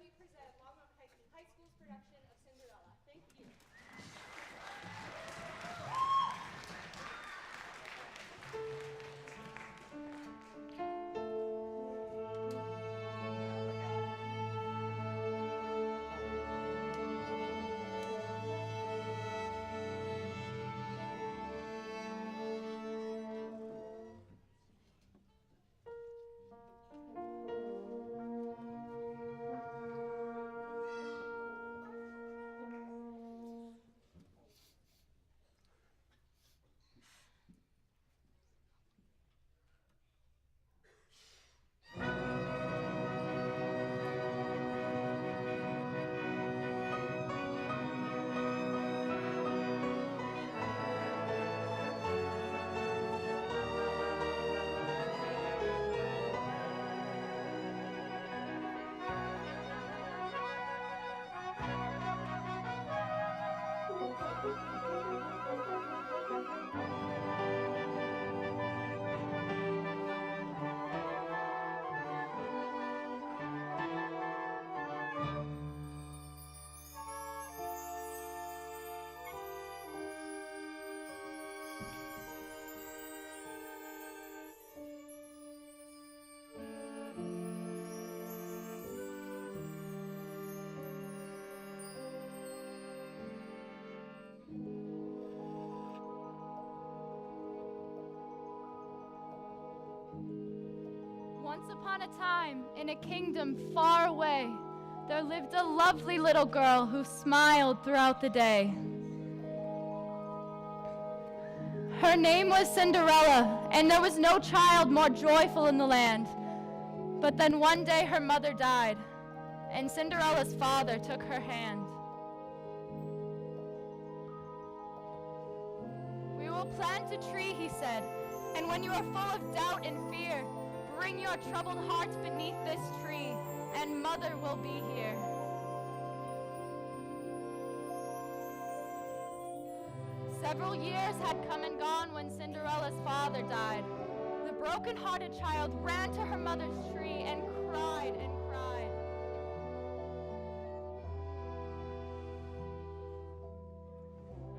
let me present Longmont High School's production of Cinderella. Thank you. Once upon a time, in a kingdom far away, there lived a lovely little girl who smiled throughout the day. Her name was Cinderella, and there was no child more joyful in the land. But then one day her mother died, and Cinderella's father took her hand. "We will plant a tree," he said, "and when you are full of doubt and fear, bring your troubled hearts beneath this tree, and Mother will be here." Several years had come and gone when Cinderella's father died. The broken-hearted child ran to her mother's tree and cried and cried.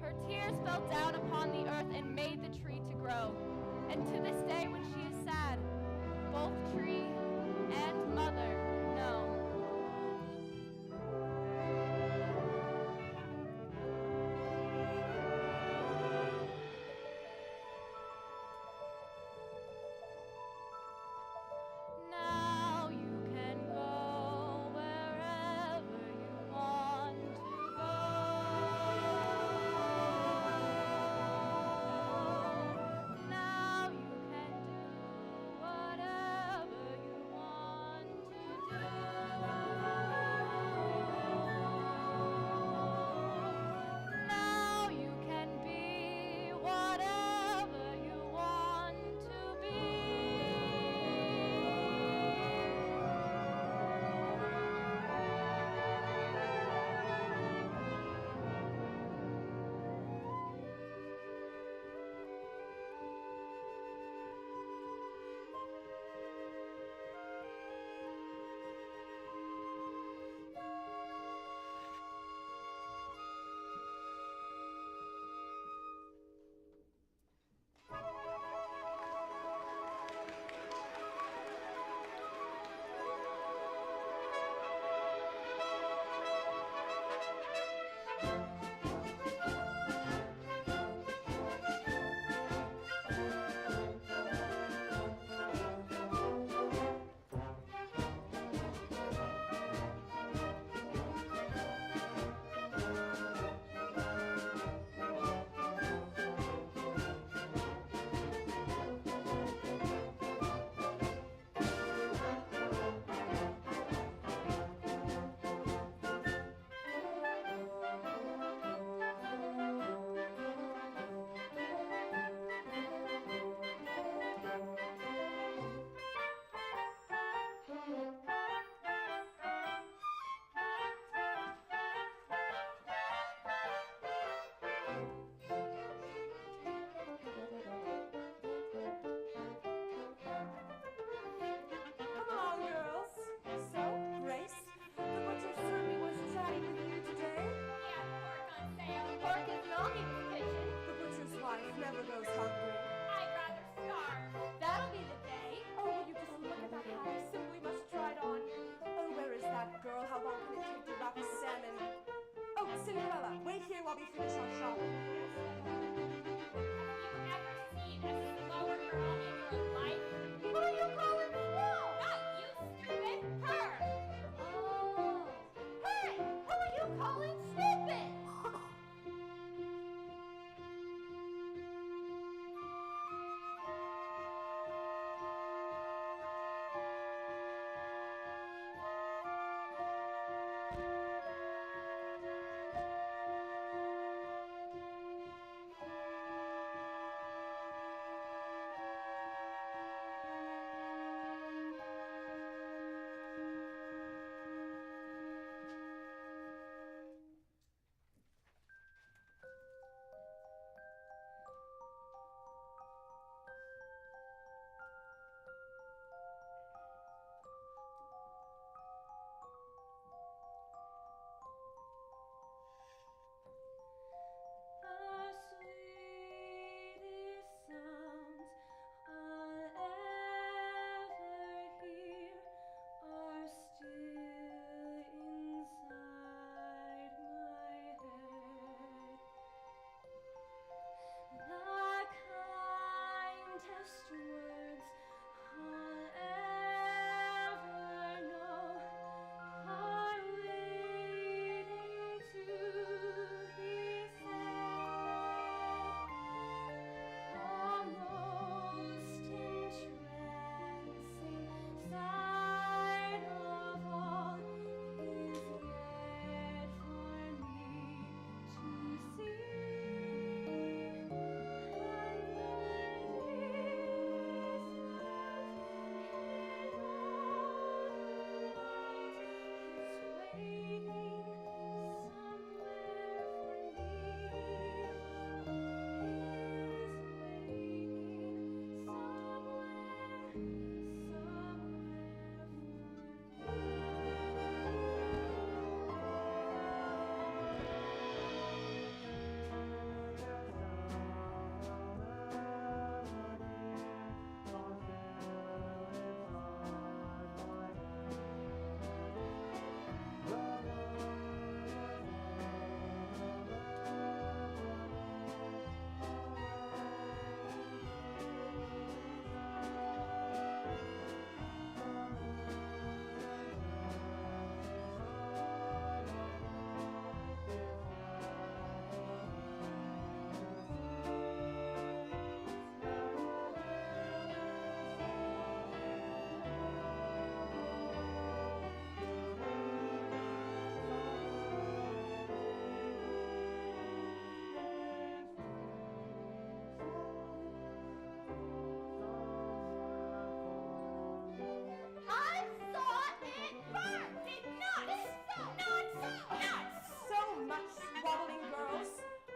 Her tears fell down upon the earth and made the tree to grow. And to this day, when she is sad, both tree and mother know. Now here while we finish our shopping. Have you ever seen a slower girl in your life? Who are you calling slow? Not you, stupid. Her. Oh. Hey, who are you calling stupid?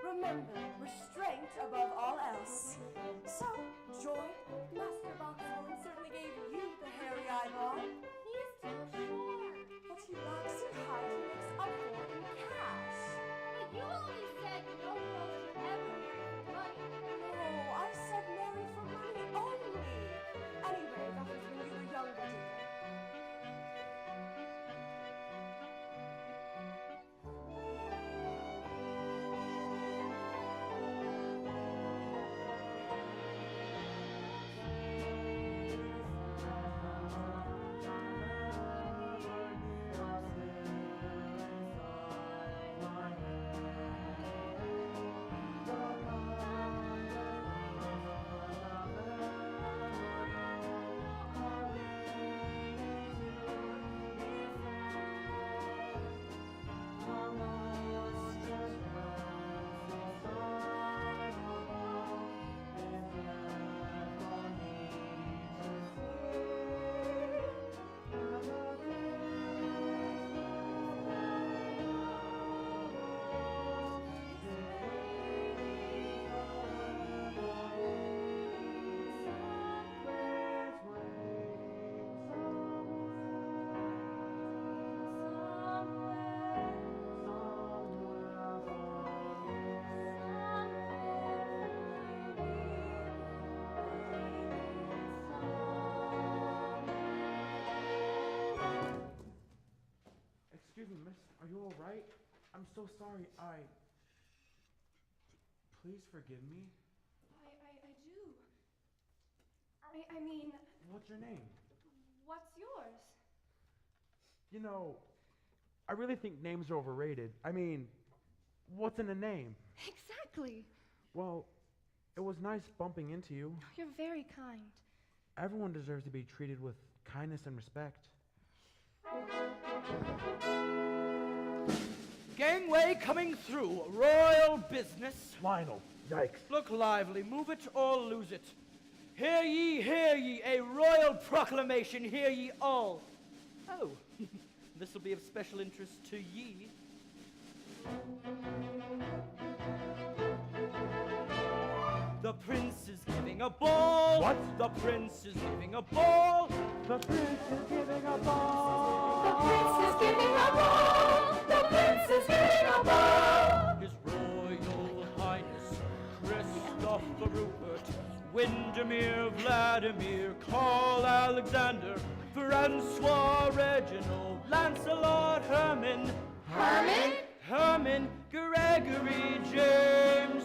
Remember, restraint above all else. So, Joy, Master Boxwoman certainly gave you the hairy eyeball. He's too short. But he lacks in height and makes up for it in cash. But you always said no girl should ever marry for money. No, I said marry for money only. Anyway, that was when you were younger, dear. Excuse me, miss, are you alright? I'm so sorry, please forgive me? I do. I mean, What's your name? what's yours? You know, I really think names are overrated. I mean, what's in a name? Exactly. Well, it was nice bumping into you. You're very kind. Everyone deserves to be treated with kindness and respect. Gangway coming through. Royal business. Lionel, yikes. Look lively. Move it or lose it. Hear ye, a royal proclamation. Hear ye all. Oh, this will be of special interest to ye. The prince is giving a ball. What? The prince is giving a ball. The prince is giving a ball. The prince is giving a ball. The prince is giving a ball. His Royal Highness Christopher Rupert, Windermere, Vladimir, Carl Alexander, Francois Reginald, Lancelot Herman, Herman Gregory James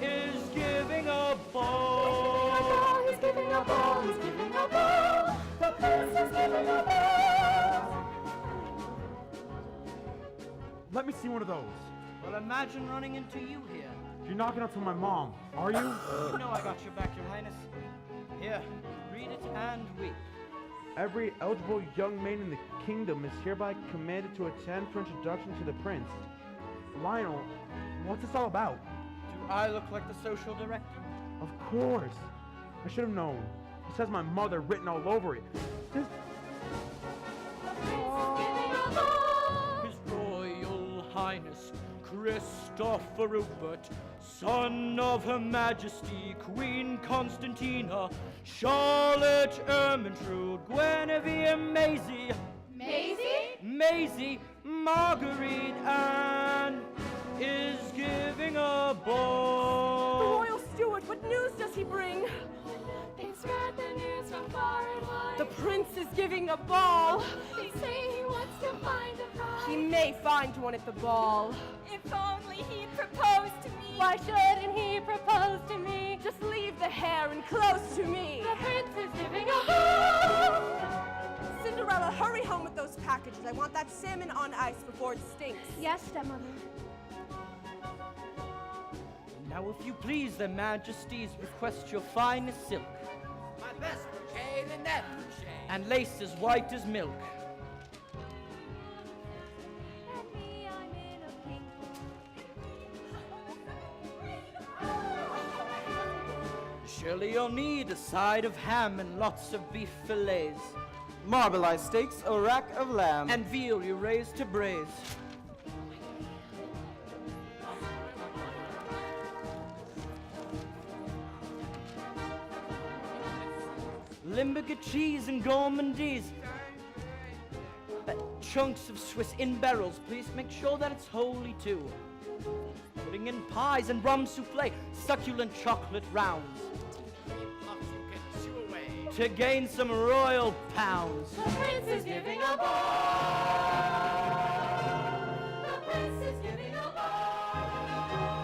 is giving a ball. He's giving a ball. He's giving a ball. The prince is giving a ball. Let me see one of those. Well, imagine running into you here. You're not gonna tell my mom, are you? You know I got your back, Your Highness. Here, read it and weep. Every eligible young maiden in the kingdom is hereby commanded to attend for introduction to the prince. Lionel, what's this all about? Do I look like the social director? Of course. I should have known. It says my mother written all over it. This... His Royal Highness Christopher Rupert, son of Her Majesty Queen Constantina, Charlotte Ermintrude, Guinevere Maisie, Maisie Marguerite Anne is giving a The ball. royal steward, what news does he bring? They spread the news from far and wide. The prince is giving a ball. They say he wants to find a bride. He may find one at the ball. If only he'd propose to me. Why shouldn't he propose to me? Just leave the hair and close to me. The prince is giving a ball. Cinderella, hurry home with those packages. I want that salmon on ice before it stinks. Yes, stepmother. Now, if you please, their majesties, request your finest silk, My best brocade and that brocade. and lace as white as milk. And me, I'm in a pink. Surely you'll need a side of ham and lots of beef fillets, Marbleized steaks, a rack of lamb. and veal you raise to braise. Limburger cheese and gourmandise. Chunks of Swiss in barrels, please. Make sure that it's wholly too. Putting in pies and rum souffle, succulent chocolate rounds. To gain some royal pounds. The prince is giving a ball. The prince is giving a ball.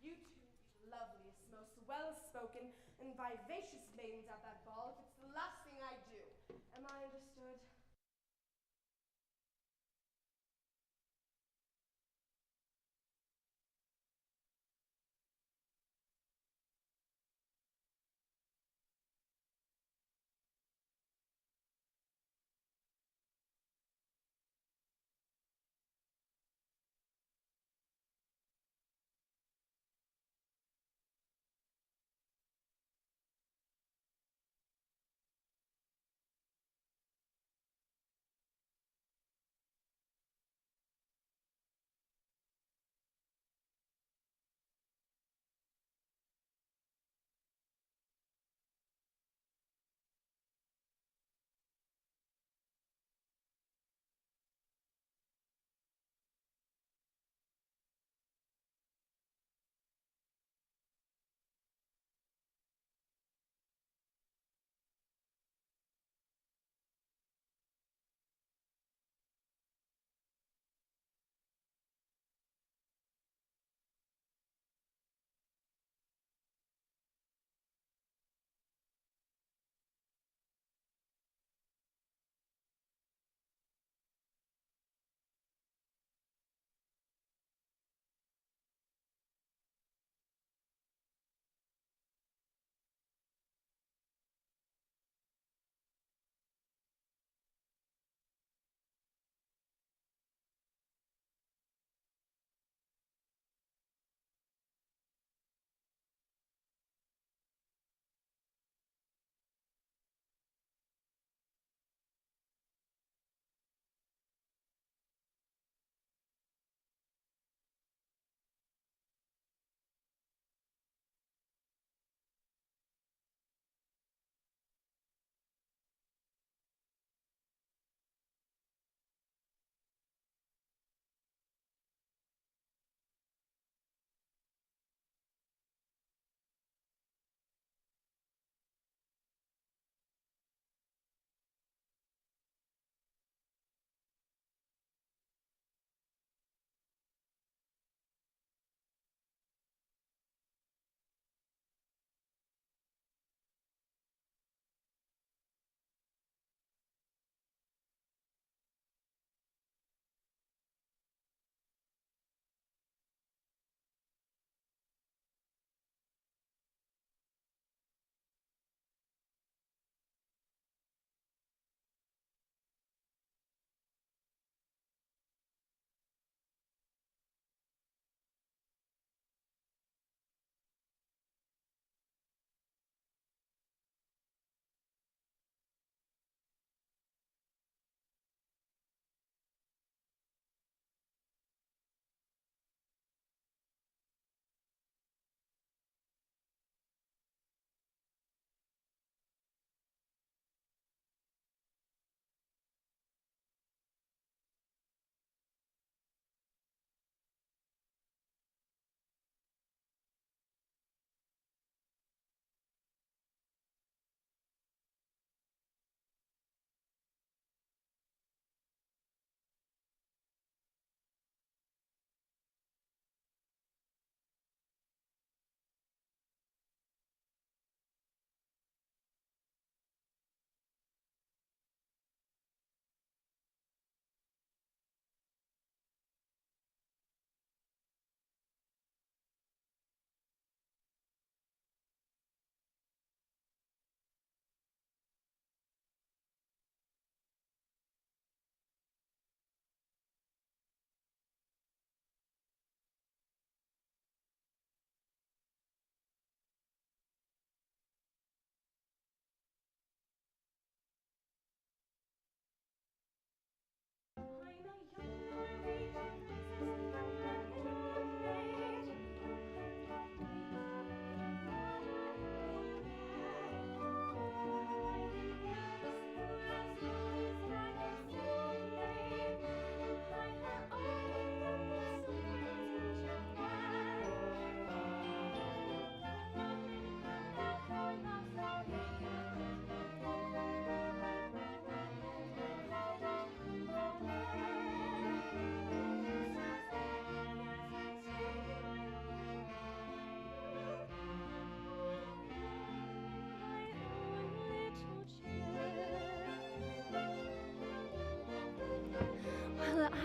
You two will be the loveliest, most well-spoken, and vivacious maidens at that ball if it's the last thing I do. Am I understood?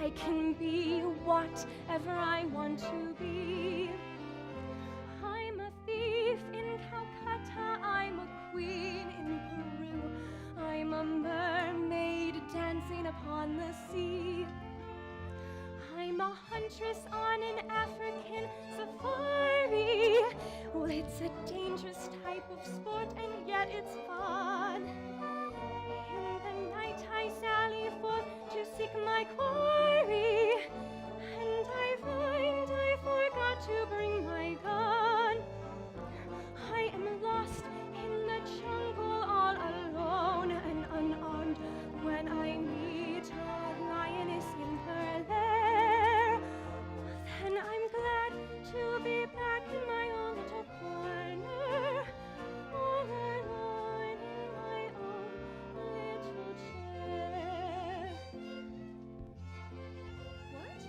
I can be whatever I want to be. I'm a thief in Calcutta, I'm a queen in Peru, I'm a mermaid dancing upon the sea. I'm a huntress on an African safari. Well, it's a dangerous type of sport, and yet it's fun. In the night I sally forth to seek my quarry, and I find I forgot to bring my gun. I am lost in the jungle all alone and unarmed when I meet a lioness in her lair. Then I'm glad to be back in my own little corner, all alone in my own little chair. What?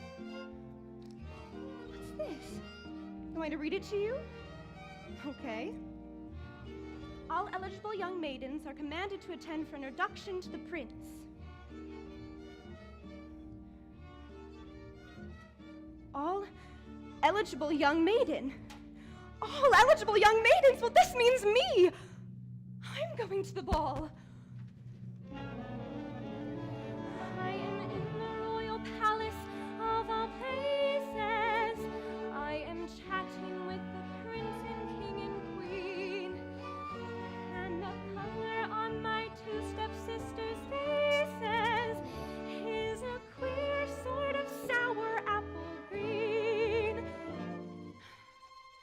What's this? Am I to read it to you? Okay. All eligible young maidens are commanded to attend for introduction to the prince. All eligible young maiden. All eligible young maidens? Well, this means me. I'm going to the ball. I am in the royal palace of all places. I am chatting with the prince and king and queen. And the color on my two stepsisters' faces is a queer sort of sour apple green.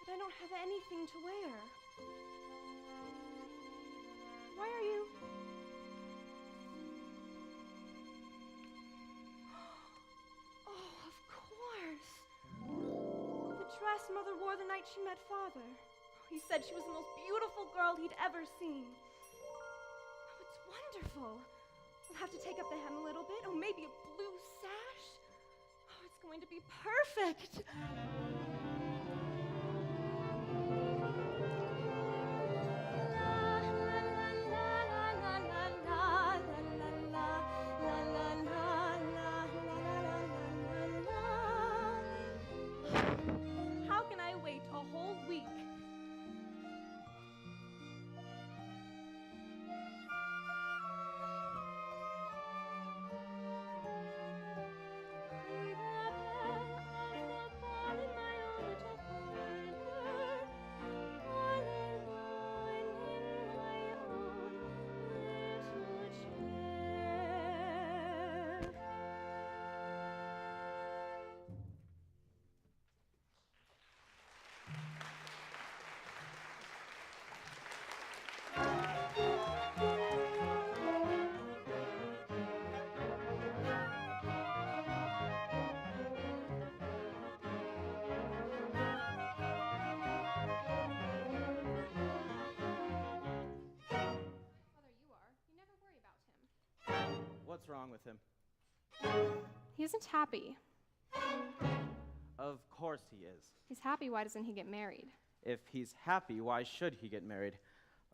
But I don't have anything to wear. Why are you... Oh, of course. The dress Mother wore the night she met Father. He said she was the most beautiful girl he'd ever seen. Oh, it's wonderful. We'll have to take up the hem a little bit. Oh, maybe a blue sash. Oh, it's going to be perfect. How can I wait a whole week? What's wrong with him? He isn't happy. Of course he is. He's happy, why doesn't he get married? If he's happy, why should he get married?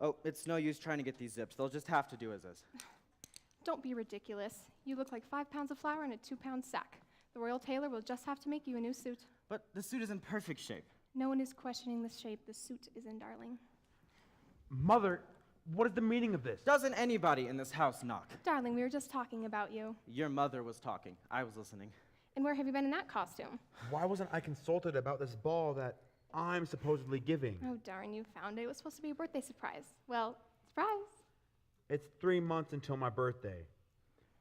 Oh, it's no use trying to get these zips. They'll just have to do as is. Don't be ridiculous. You look like 5 pounds of flour in a 2-pound sack. The royal tailor will just have to make you a new suit. But the suit is in perfect shape. No one is questioning the shape the suit is in, darling. Mother, what is the meaning of this? Doesn't anybody in this house knock? Darling, we were just talking about you. Your mother was talking. I was listening. And where have you been in that costume? Why wasn't I consulted about this ball that I'm supposedly giving? Oh, darn, you found it. It was supposed to be a birthday surprise. Well, surprise. It's 3 months until my birthday.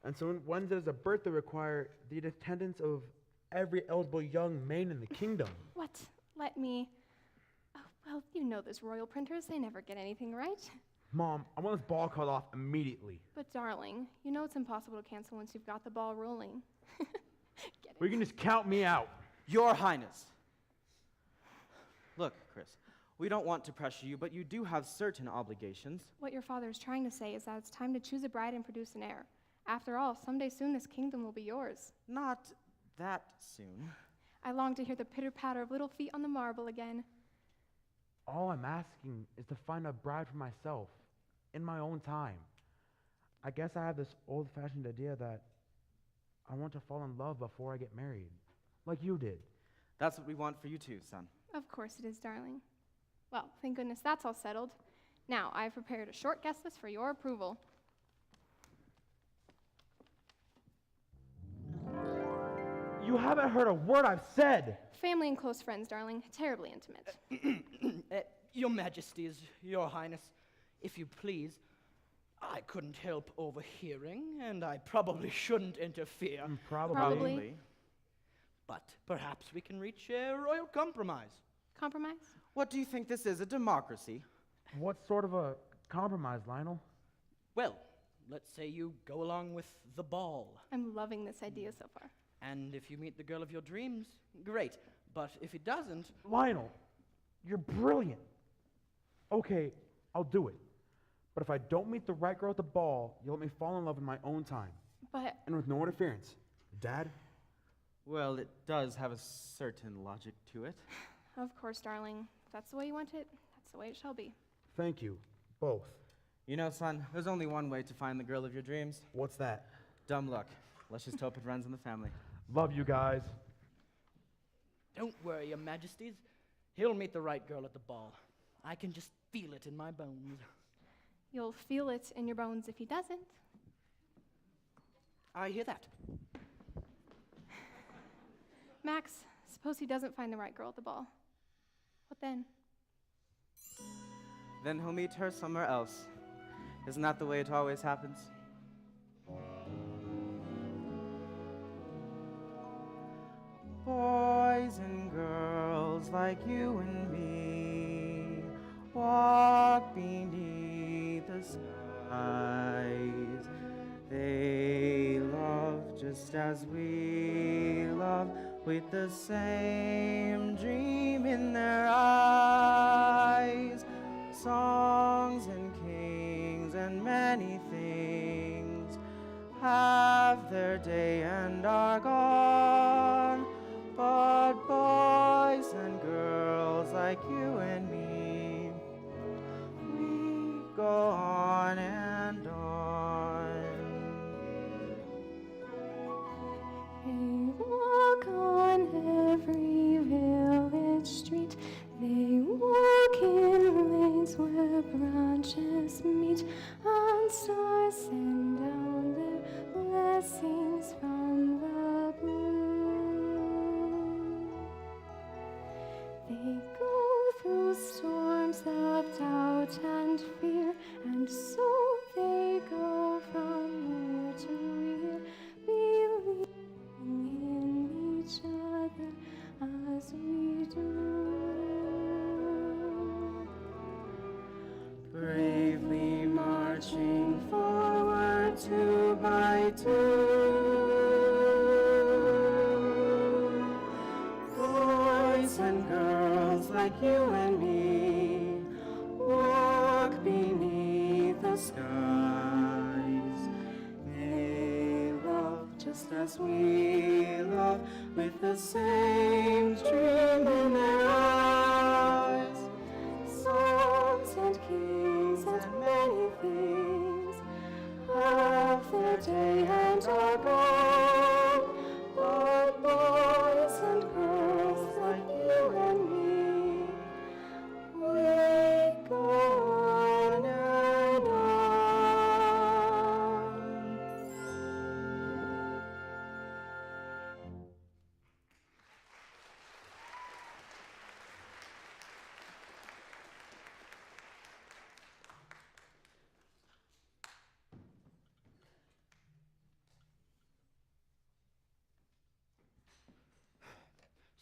And so when does a birthday require the attendance of every eligible young maid in the kingdom? What? Let me... Oh, well, you know those royal printers. They never get anything right. Mom, I want this ball cut off immediately. But, darling, you know it's impossible to cancel once you've got the ball rolling. Get it? Or you can just count me out. Your Highness. Look, Chris, we don't want to pressure you, but you do have certain obligations. What your father is trying to say is that it's time to choose a bride and produce an heir. After all, someday soon this kingdom will be yours. Not that soon. I long to hear the pitter-patter of little feet on the marble again. All I'm asking is to find a bride for myself, in my own time. I guess I have this old-fashioned idea that I want to fall in love before I get married, like you did. That's what we want for you too, son. Of course it is, darling. Well, thank goodness that's all settled. Now, I've prepared a short guest list for your approval. You haven't heard a word I've said. Family and close friends, darling. Terribly intimate. Your Majesties, Your Highness, if you please, I couldn't help overhearing, and I probably shouldn't interfere. Probably. But perhaps we can reach a royal compromise. Compromise? What do you think this is, a democracy? What sort of a compromise, Lionel? Well, let's say you go along with the ball. I'm loving this idea so far. And if you meet the girl of your dreams, great. But if it doesn't, Lionel, you're brilliant. Okay, I'll do it. But if I don't meet the right girl at the ball, you'll let me fall in love in my own time. But And with no interference. Dad? Well, it does have a certain logic to it. of course, darling. If that's the way you want it, that's the way it shall be. Thank you. Both. You know, son, there's only one way to find the girl of your dreams. What's that? Dumb luck. Let's just hope it runs in the family. Love you guys. don't worry, Your Majesties. He'll meet the right girl at the ball. I can just feel it in my bones. You'll feel it in your bones if he doesn't. I hear that. Max, suppose he doesn't find the right girl at the ball. What then? Then he'll meet her somewhere else. Isn't that the way it always happens? Boys and girls like you and me walk beneath the skies. They love just as we love, with the same dream in their eyes. Songs and kings and many things have their day and are gone. But boys and girls like you and me, we go on and on. They walk on every village street. They walk in lanes where branches meet, and stars send down their blessings from the blue. They go through storms of doubt and fear, and so they go from year to year, believing in each other as we do. Bravely marching forward two by two. Boys and girls like you and me walk beneath the skies. They love just as we love, with the same dream in their eyes. Songs and kings and many things have their day and are gone. But boys and girls like you and me, we go on and on.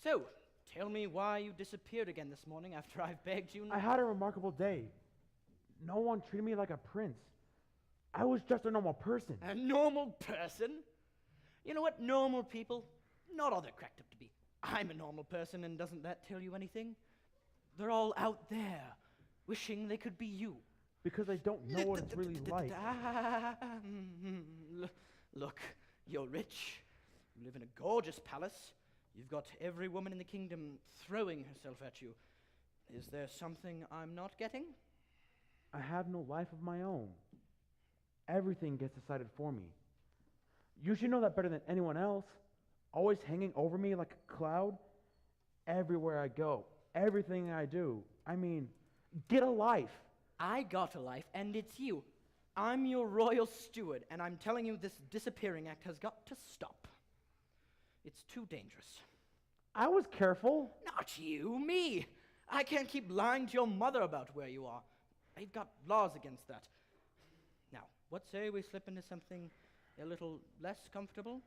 So, tell me why you disappeared again this morning after I've begged you. I had a remarkable day. No one treated me like a prince. I was just a normal person. A normal person? You know what normal people, not all they're cracked up to be. I'm a normal person, and doesn't that tell you anything? They're all out there, wishing they could be you. Because I don't know what it's really like. Look, you're rich. You live in a gorgeous palace. You've got every woman in the kingdom throwing herself at you. Is there something I'm not getting? I have no life of my own. Everything gets decided for me. You should know that better than anyone else. Always hanging over me like a cloud. Everywhere I go, everything I do. I mean, get a life. I got a life, and it's you. I'm your royal steward, and I'm telling you this disappearing act has got to stop. It's too dangerous. I was careful. Not you, me. I can't keep lying to your mother about where you are. They've got laws against that. Now, what say we slip into something a little less comfortable?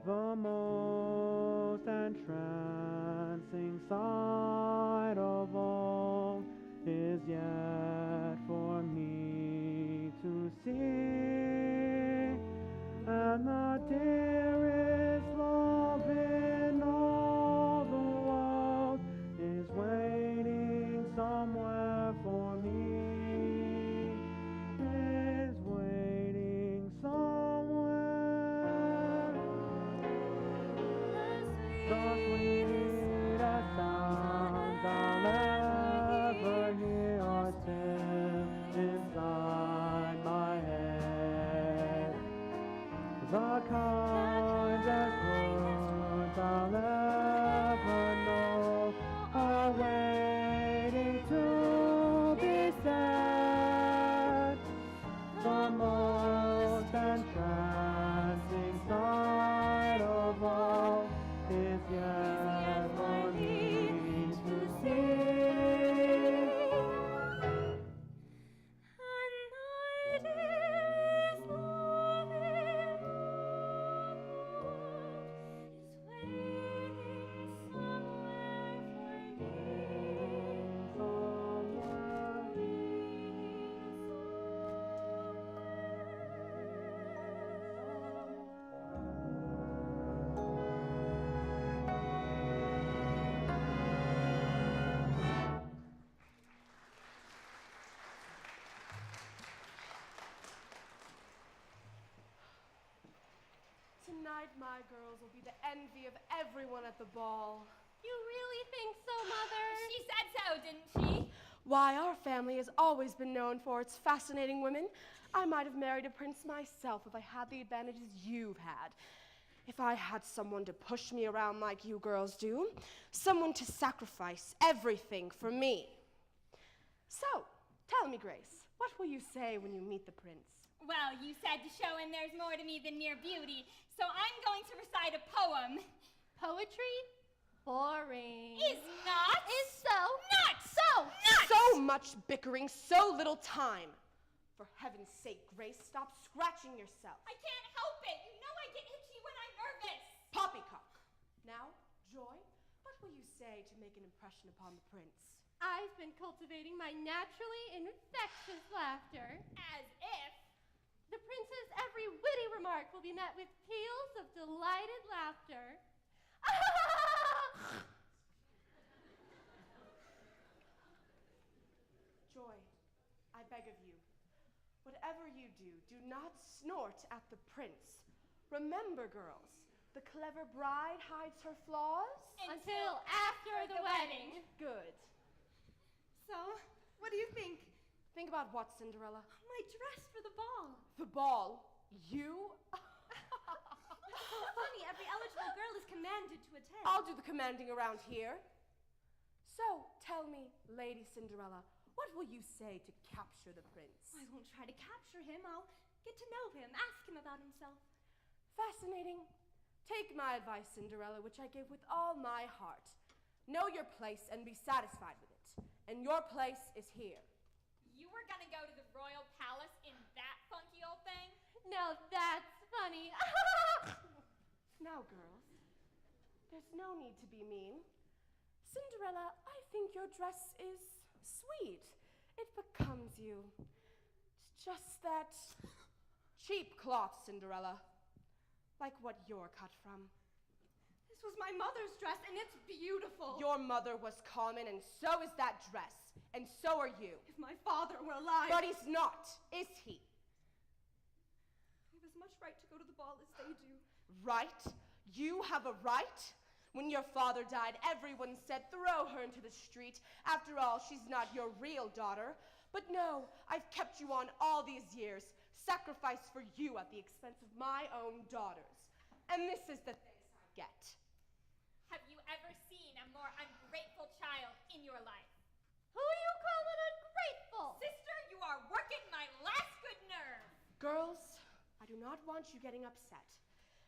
The most entrancing sight of all is yet for me to see, and the dearest love in all the world is waiting somewhere for me, is waiting somewhere. The sweetest sounds I'll ever hear are still inside my head. The kindest words I'll ever know are waiting to be said. The most entrancing sight of all is yet for me to see. And my dearest love in all the world is waiting somewhere for me. Tonight, my girls will be the envy of everyone at the ball. You really think so, Mother? She said so, didn't she? Why, our family has always been known for its fascinating women. I might have married a prince myself if I had the advantages you've had. If I had someone to push me around like you girls do, someone to sacrifice everything for me. So, tell me, Grace, what will you say when you meet the prince? Well, you said to show him there's more to me than mere beauty, so I'm going to recite a poem. Poetry? Boring. Is not. Is so. Not. So. Not. So much bickering, so little time. For heaven's sake, Grace, stop scratching yourself. I can't help it. You know I get itchy when I'm nervous. Poppycock. Now, Joy, what will you say to make an impression upon the prince? I've been cultivating my naturally infectious laughter. As if. The prince's every witty remark will be met with peals of delighted laughter. Joy, I beg of you, whatever you do, do not snort at the prince. Remember, girls, the clever bride hides her flaws. Until after the wedding. Good. So, what do you think? Think about what, Cinderella? My dress for the ball. The ball? You? Funny, every eligible girl is commanded to attend. I'll do the commanding around here. So, tell me, Lady Cinderella, what will you say to capture the prince? I won't try to capture him. I'll get to know him, ask him about himself. Fascinating. Take my advice, Cinderella, which I give with all my heart. Know your place and be satisfied with it. And your place is here. You were gonna go to the royal palace in that funky old thing? Now that's funny. Now, girls, there's no need to be mean. Cinderella, I think your dress is sweet. It becomes you. It's just that cheap cloth, Cinderella, like what you're cut from. This was my mother's dress, and it's beautiful. Your mother was common, and so is that dress, and so are you. If my father were alive. But he's not, is he? I have as much right to go to the ball as they do. Right? You have a right? When your father died, everyone said, throw her into the street. After all, she's not your real daughter. But no, I've kept you on all these years, sacrificed for you at the expense of my own daughters. And this is the thanks I get. Have you ever seen a more ungrateful child in your life? Who are you calling ungrateful? Sister, you are working my last good nerve. Girls, I do not want you getting upset.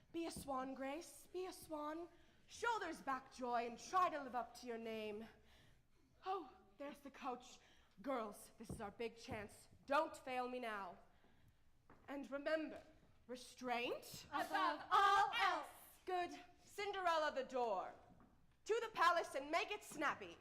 Be a swan, Grace, be a swan. Shoulders back, Joy, and try to live up to your name. Oh, there's the coach. Girls, this is our big chance. Don't fail me now. And remember, restraint Above all else. Good. Cinderella the door. To the palace and make it snappy.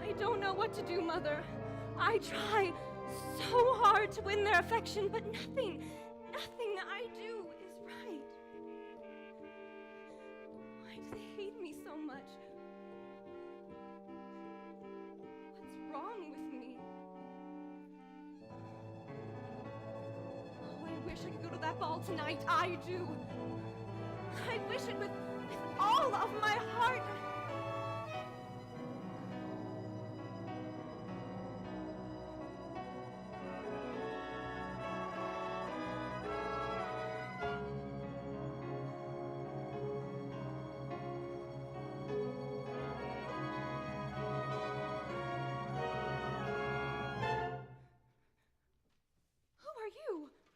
I don't know what to do, Mother. I try so hard to win their affection, but nothing I do is right. Why do they hate me so much? What's wrong with me? Oh, I wish I could go to that ball tonight. I do. I wish it with all of my heart.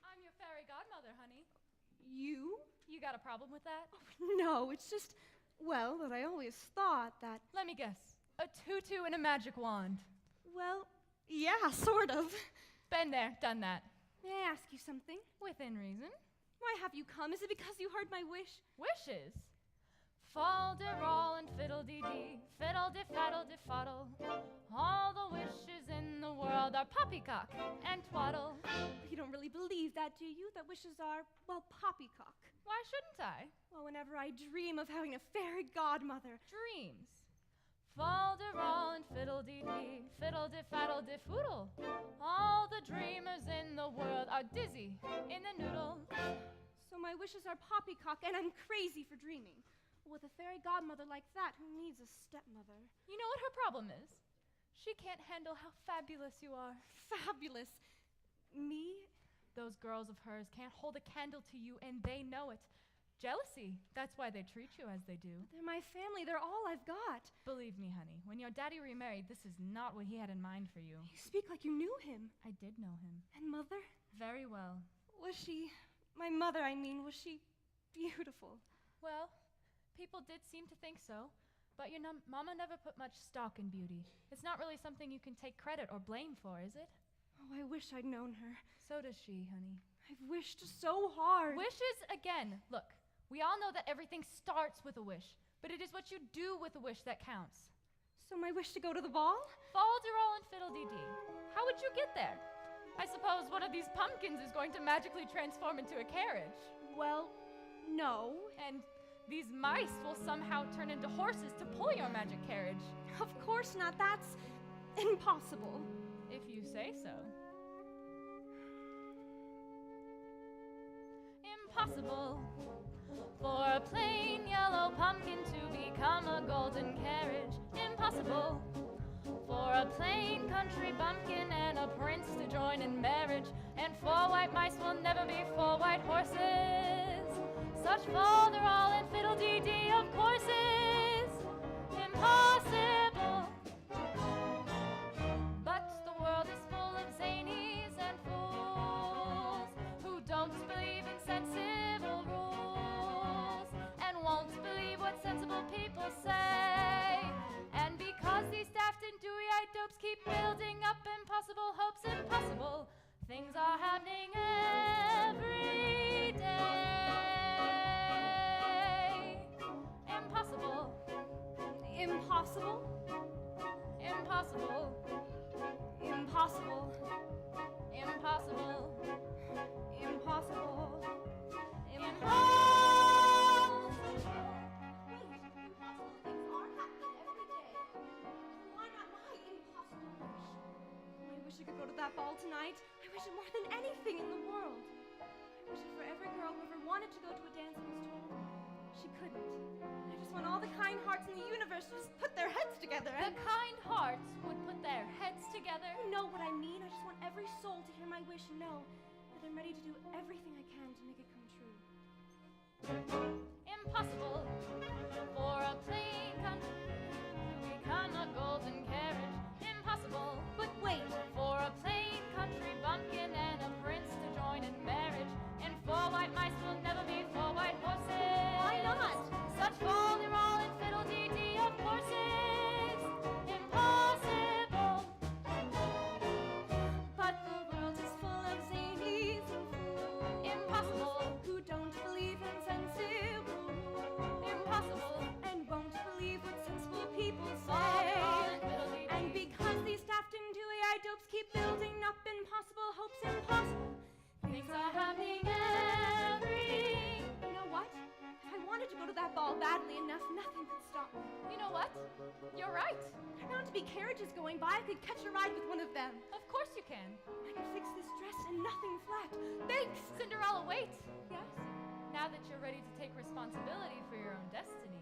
I'm your fairy godmother, honey. You? You got a problem with that? No, it's just, well, that I always thought that, Let me guess. A tutu and a magic wand. well, yeah, sort of. Been there, done that. May I ask you something? Within reason. Why have you come? Is it because you heard my wish? Wishes. Fal-de-roll and fiddle-dee-dee, fiddle-de-faddle-de-fuddle. All the wishes in the world are poppycock and twaddle. You don't really believe that, do you? That wishes are, well, poppycock. Why shouldn't I? Well, whenever I dream of having a fairy godmother, Dreams. Fal-de-roll and fiddle-dee-dee, fiddle-de-faddle-de-foodle. All the dreamers in the world are dizzy in the noodle. so my wishes are poppycock, and I'm crazy for dreaming. With a fairy godmother like that, who needs a stepmother? You know what her problem is? She can't handle how fabulous you are. Fabulous. Me? Those girls of hers can't hold a candle to you, and they know it. Jealousy. That's why they treat you as they do. They're my family. They're all I've got. Believe me, honey, when your daddy remarried, this is not what he had in mind for you. You speak like you knew him. I did know him. And Mother? Very well. Was she, my mother, I mean, was she beautiful? Well, people did seem to think so. But your Mama never put much stock in beauty. It's not really something you can take credit or blame for, is it? Oh, I wish I'd known her. So does she, honey. I've wished so hard. Wishes again. Look, we all know that everything starts with a wish, but it is what you do with a wish that counts. So my wish to go to the ball? Falderall and fiddle-dee-dee. How would you get there? I suppose one of these pumpkins is going to magically transform into a carriage. Well, no. And these mice will somehow turn into horses to pull your magic carriage. Of course not. That's impossible. If you say so. Impossible for a plain yellow pumpkin to become a golden carriage. Impossible for a plain country bumpkin and a prince to join in marriage. And 4 white mice will never be 4 white horses. Such falderall and fiddle-dee-dee, of course, is impossible. But the world is full of zanies and fools who don't believe in sensible rules and won't believe what sensible people say. And because these daft and dewy-eyed dopes keep building up impossible hopes, impossible things are happening every day. Impossible. Impossible? Impossible. Impossible. Impossible. Impossible. Impossible. Impossible things are happening every day. Why not my impossible wish? I wish I could go to that ball tonight. I wish it more than anything in the world. I wish it for every girl who ever wanted to go to a dance who's told she couldn't. I just want all the kind hearts in the universe to just put their heads together The kind hearts would put their heads together. You know what I mean? I just want every soul to hear my wish and know that I'm ready to do everything I can to make it come true. Impossible for a plain country to become a golden carriage. Impossible, But wait, for a plain country bumpkin and a prince to join in marriage. And 4 white mice will never be 4 white horses. Why not? Such falderall and fiddle-dee-dee, of course, is impossible. but the world is full of zanies and fools Impossible. who don't believe in sensible rules Impossible. and won't believe what sensible people Falderall say. and fiddle-dee-dee. And because these daft and dewy-eyed dopes keep building up impossible hopes, impossible Things are happening every. You know what? If I wanted to go to that ball badly enough, nothing could stop me. You know what? You're right. There are bound to be carriages going by. I could catch a ride with one of them. Of course you can. I could fix this dress and nothing flat. Thanks! Cinderella, wait. Yes? Now that you're ready to take responsibility for your own destiny.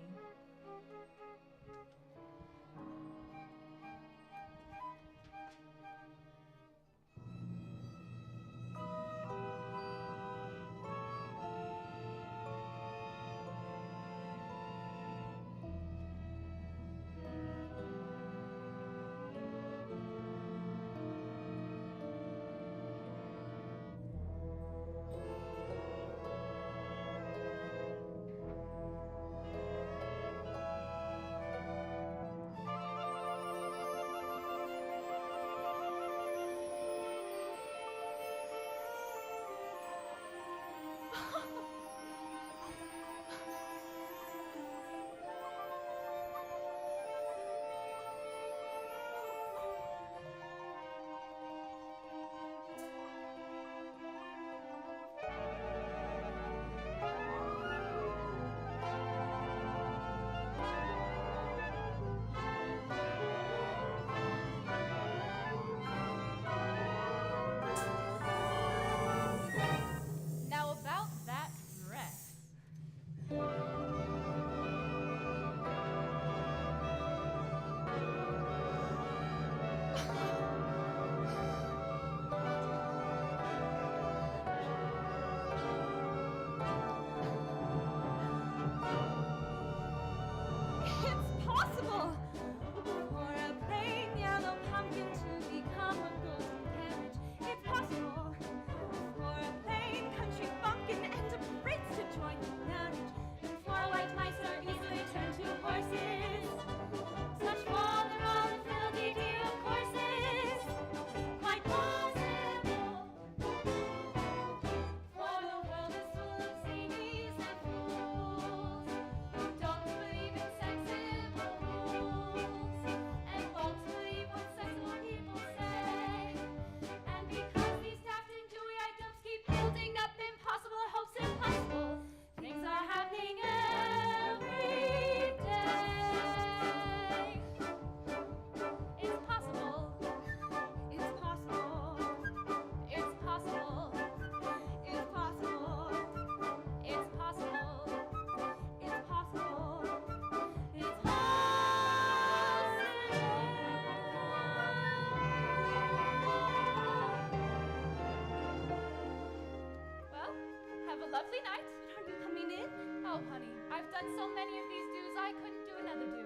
Oh, honey, I've done so many of these do's, I couldn't do another do.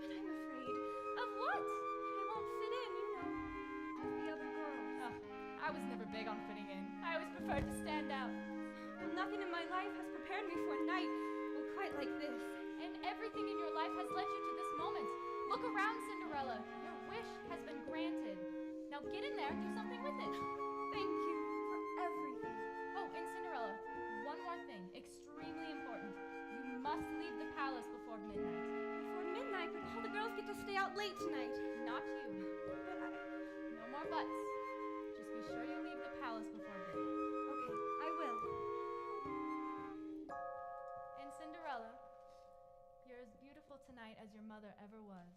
But I'm afraid. Of what? That I won't fit in, you know, with the other girls. Oh, I was never big on fitting in. I always preferred to stand out. Well, nothing in my life has prepared me for a night, well, quite like this. And everything in your life has led you to this moment. Look around, Cinderella. Your wish has been granted. Now get in there and do something with it. Thank you for everything. Oh, and Cinderella, one more thing, extremely important. You must leave the palace before midnight. Before midnight, but all the girls get to stay out late tonight. Not you. But I... No more buts. Just be sure you leave the palace before midnight. Okay, I will. And Cinderella, you're as beautiful tonight as your mother ever was.